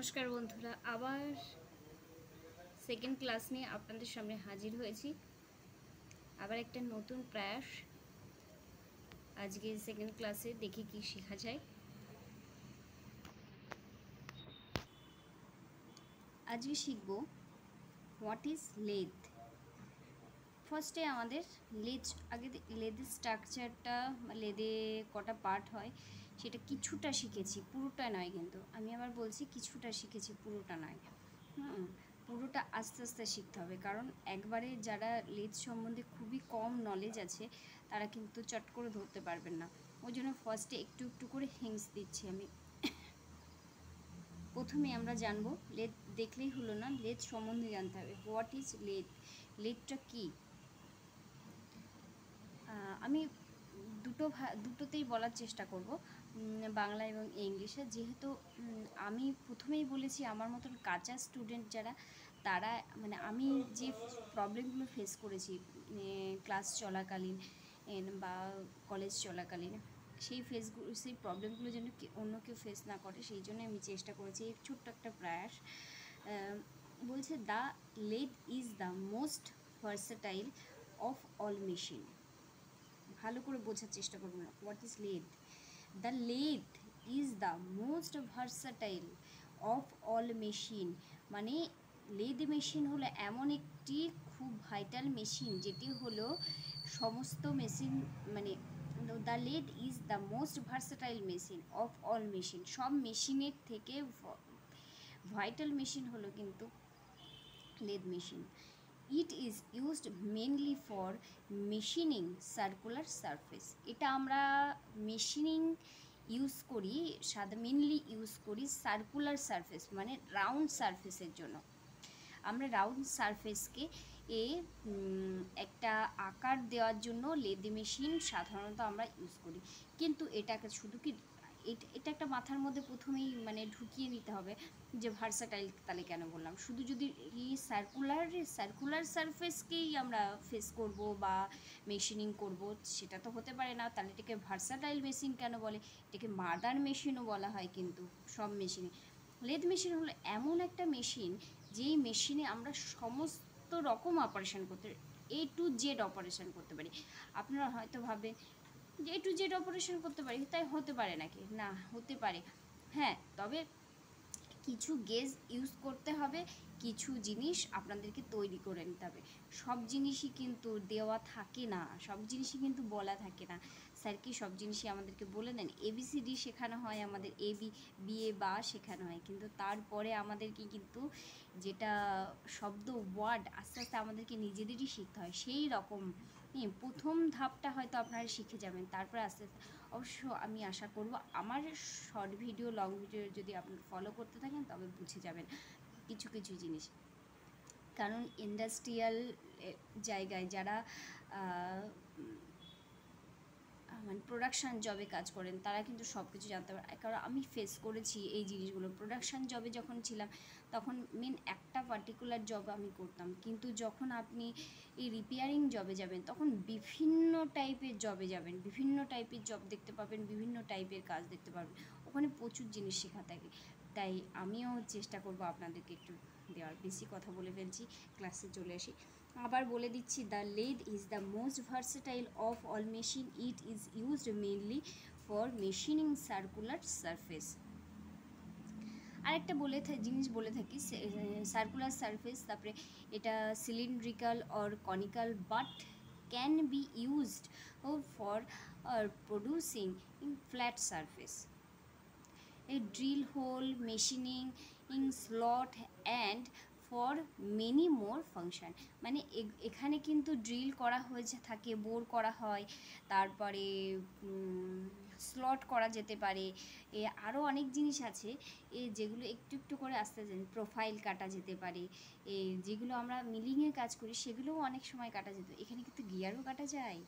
নমস্কার বন্ধুরা, আবার সেকেন্ড ক্লাস নিয়ে আপনাদের সামনে হাজির হয়েছি। আবার একটা নতুন প্রয়াস। আজকে সেকেন্ড ক্লাসে দেখি কি শেখা যায়। আজকে শিখব হোয়াট ইজ লেদ। ফার্স্টে আমাদের লেদের স্ট্রাকচারটা, লেদে কটা পার্ট হয় সেটা কিছুটা শিখেছি, পুরোটা নয়। কিন্তু আমি আবার বলছি কিছুটা শিখেছি, পুরোটা নয়। পুরোটা আস্তে আস্তে শিখতে হবে, কারণ একবারে যারা লেদ সম্বন্ধে খুবই কম নলেজ আছে তারা কিন্তু চট করে ধরতে পারবেন না। ওই জন্য ফার্স্টে একটু একটু করে হিংস দিচ্ছি আমি। প্রথমে আমরা জানবো, লেদ দেখলেই হলো না, লেদ সম্বন্ধে জানতে হবে। হোয়াট ইজ লেদ, লেদটা কী। আমি দুটোতেই বলার চেষ্টা করব, বাংলা এবং ইংলিশে। যেহেতু আমি প্রথমেই বলেছি আমার মতন কাঁচা স্টুডেন্ট যারা, তারা আমি যে প্রবলেমগুলো ফেস করেছি ক্লাস চলাকালীন বা কলেজ চলাকালীন, সেই প্রবলেমগুলো যেন অন্য কেউ ফেস না করে, সেই জন্য আমি চেষ্টা করেছি। এই ছোট্ট একটা প্রয়াস। বলছে the lathe is the most versatile of all machine. ভালো করে বোঝার চেষ্টা করবো না। What is lathe? The lathe is the most versatile of all machine. মানে লেদ মেশিন হলো এমন একটি খুব ভাইটাল মেশিন, যেটি হলো সমস্ত machine, the lathe is the most versatile machine of all machine. সব মেশিনের থেকে ভাইটাল মেশিন হলো কিন্তু lathe machine. It is used mainly for machining circular surface. এটা আমরা মেশিনিং ইউজ করি, মেনলি ইউজ করি সার্কুলার সারফেস, মানে রাউন্ড সারফেসের জন্য। আমরা রাউন্ড সারফেসকে একটা আকার দেওয়ার জন্য লেদ মেশিন সাধারণত আমরা ইউজ করি। কিন্তু এটাকে শুধু কি এটা একটা মাথার মধ্যে প্রথমেই ঢুকিয়ে নিতে হবে যে ভার্সাটাইল তাহলে কেন বললাম। শুধু যদি এই সার্কুলার সারফেসকেই আমরা ফেস করব বা মেশিনিং করব, সেটা তো হতে পারে না। তাহলে এটাকে ভার্সাটাইল মেশিন কেন বলে? এটাকে মাদার মেশিনও বলা হয় কিন্তু সব মেশিনে। লেদ মেশিন হলো এমন একটা মেশিন, যেই মেশিনে আমরা সমস্ত রকম অপারেশন করতে, A to Z অপারেশন করতে পারি। আপনারা হয়তো ভাবেন যে A to Z অপারেশন করতে পারি, তাই হতে পারে নাকি? না, হতে পারে। হ্যাঁ, তবে কিছু গেজ ইউজ করতে হবে, কিছু জিনিস আপনাদেরকে তৈরি করে নিতে হবে। সব জিনিসই কিন্তু দেওয়া থাকে না, সব জিনিসই কিন্তু বলা থাকে না। স্যার কি সব জিনিসই আমাদেরকে বলে দেন? ABCD শেখানো হয়, আমাদের BA বা শেখানো হয়, কিন্তু তারপরে আমাদেরকে কিন্তু যেটা শব্দ, ওয়ার্ড আস্তে আস্তে আমাদেরকে নিজেদেরই শিখতে হয়। সেই রকম প্রথম ধাপটা হয়তো আপনারা শিখে যাবেন, তারপরে আস্তে আস্তে অবশ্য আমি আশা করব আমার শর্ট ভিডিও, লং ভিডিও যদি আপনারা ফলো করতে থাকেন তবে বুঝে যাবেন কিছু কিছু জিনিস। কারণ ইন্ডাস্ট্রিয়াল জায়গায় যারা প্রোডাকশান জবে কাজ করেন, তারা কিন্তু সব কিছু জানতে পারে। কারণ আমি ফেস করেছি এই জিনিসগুলো। প্রোডাকশান জবে যখন ছিলাম তখন একটা পার্টিকুলার জব আমি করতাম, কিন্তু যখন আপনি এই রিপেয়ারিং জবে যাবেন তখন বিভিন্ন টাইপের জবে যাবেন, বিভিন্ন টাইপের জব দেখতে পাবেন, বিভিন্ন টাইপের কাজ দেখতে পাবেন। ওখানে প্রচুর জিনিস শেখা থাকে। তাই আমিও চেষ্টা করব আপনাদেরকে একটু দেওয়ার। বেশি কথা বলে ফেলছি, ক্লাসে চলে আসি। আবার বলে দিচ্ছি, the lathe is the most versatile of all machine. It is used mainly for machining circular surface. আরেকটা জিনিস বলে থাকি, সার্কুলার সারফেস, তারপরে এটা cylindrical or conical, but can be used for producing flat surface. a drill hole, machining, slot and for many more function। মানে এখানে কিন্তু drill করা হয়েছে থাকে, বোর করা হয়, তারপরে স্লট করা যেতে পারে, আরও অনেক জিনিস আছে যেগুলো একটু একটু করে আস্তে আস্তে প্রোফাইল কাটা যেতে পারে। যেগুলো আমরা মিলিংয়ে কাজ করি সেগুলোও অনেক সময় কাটা যেত। এখানে কিন্তু গিয়ারও কাটা যায়।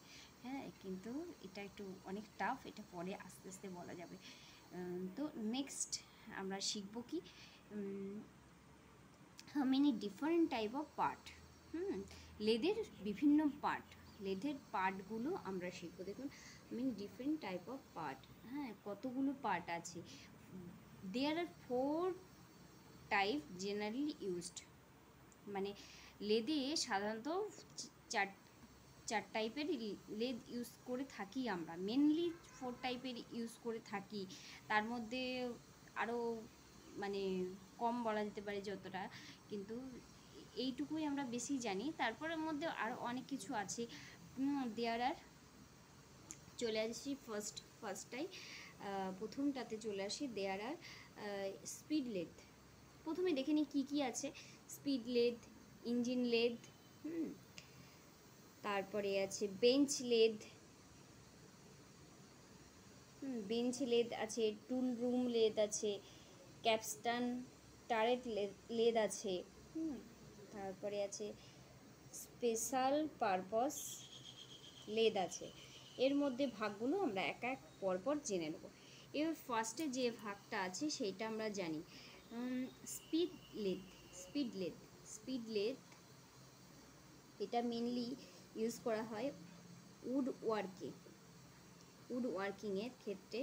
হ্যাঁ, কিন্তু এটা একটু অনেক টাফ, এটা পরে আস্তে আস্তে বলা যাবে। তো নেক্সট আমরা শিখব কি, many different type of part. লেদের বিভিন্ন পার্ট, লেদের পার্টগুলো আমরা শিখবো। দেখুন, many different type of part. হ্যাঁ, কতগুলো পার্ট আছে। There are 4 type generally used, মানে লেদে সাধারণত চার চার টাইপের লেদ ইউজ করে থাকি আমরা, মেনলি 4 টাইপের ইউজ করে থাকি। তার মধ্যে আরও মানে কম বলা যেতে পারে যতটা, কিন্তু এইটুকুই আমরা বেশি জানি। তারপরের মধ্যে আরও অনেক কিছু আছে। দেয়ার আর, চলে আসি ফার্স্টটাই, প্রথমটাতে চলে আসি। দেয়ার আর স্পিড লেদ। প্রথমে দেখে নিই কী কী আছে। স্পিড লেদ, ইঞ্জিন লেদ, তারপরে আছে বেঞ্চ লেদ, বেঞ্চ লেদ আছে, টুল রুম লেদ আছে, ক্যাপস্টান টারেট লেদ আছে, তারপরে আছে স্পেশাল পারপস লেদ আছে। এর মধ্যে ভাগগুলো আমরা এক এক পরপর জেনে নেব। এবার ফার্স্টে যে ভাগটা আছে সেইটা আমরা জানি। Speed lathe, speed lathe, speed lathe এটা মেনলি ইউজ করা হয় উড ওয়ার্কিংয়ের ক্ষেত্রে।